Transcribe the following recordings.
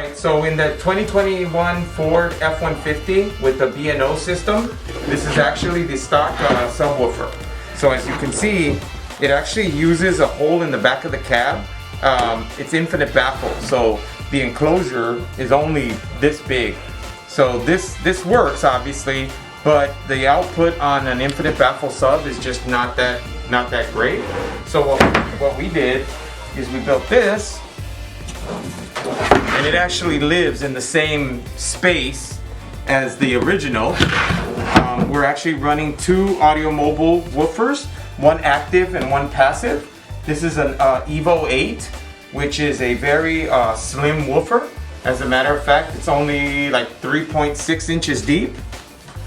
Alright, so in the 2021 Ford F-150 with the B&O system, this is actually the stock subwoofer. So as you can see, it actually uses a hole in the back of the cab. It's infinite baffle, so the enclosure is only this big. So this works obviously, but the output on an infinite baffle sub is just not that great. So what we did is we built this, and it actually lives in the same space as the original. We're actually running two audio mobile woofers, one active and one passive. This is an Evo 8, which is a very slim woofer. As a matter of fact, it's only like 3.6 inches deep.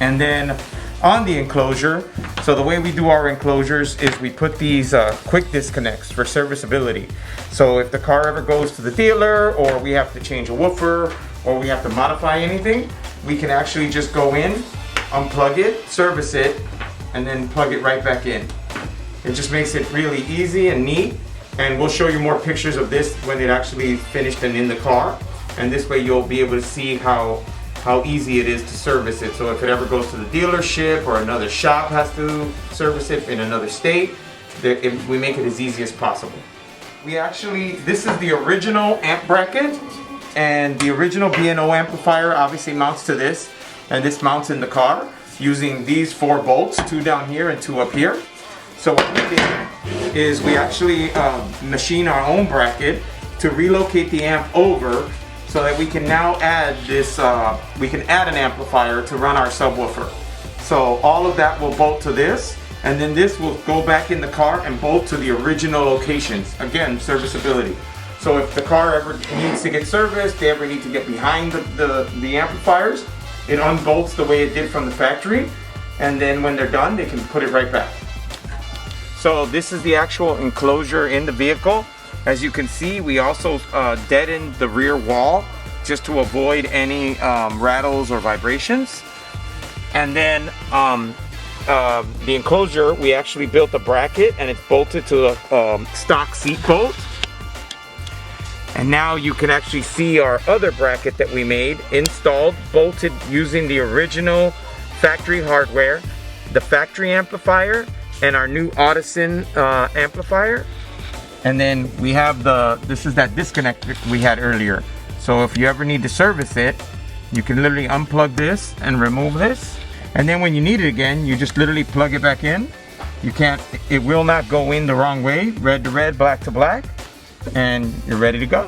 And then on the enclosure, so the way we do our enclosures is we put these quick disconnects for serviceability. So if the car ever goes to the dealer, or we have to change a woofer, or we have to modify anything, we can actually just go in, unplug it, service it, and then plug it right back in. It just makes it really easy and neat, and we'll show you more pictures of this when it actually finished and in the car. And this way you'll be able to see how easy it is to service it. So if it ever goes to the dealership or another shop has to service it in another state, we make it as easy as possible. This is the original amp bracket, and the original B&O amplifier obviously mounts to this, and this mounts in the car using these 4 bolts, 2 down here and 2 up here. So what we did is we actually machine our own bracket to relocate the amp over, so that we can now add this, we can add an amplifier to run our subwoofer. So all of that will bolt to this, and then this will go back in the car and bolt to the original locations. Again, serviceability. So if the car ever needs to get serviced, they ever need to get behind the amplifiers, it unbolts the way it did from the factory, and then when they're done, they can put it right back. So this is the actual enclosure in the vehicle. As you can see, we also deadened the rear wall just to avoid any rattles or vibrations. And then the enclosure, we actually built a bracket, and it's bolted to a stock seat bolt. And now you can actually see our other bracket that we made, installed, bolted using the original factory hardware, the factory amplifier, and our new Audison amplifier. And then we have this is that disconnect we had earlier. So if you ever need to service it, you can literally unplug this and remove this. And then when you need it again, you just literally plug it back in. It will not go in the wrong way, red to red, black to black, and you're ready to go.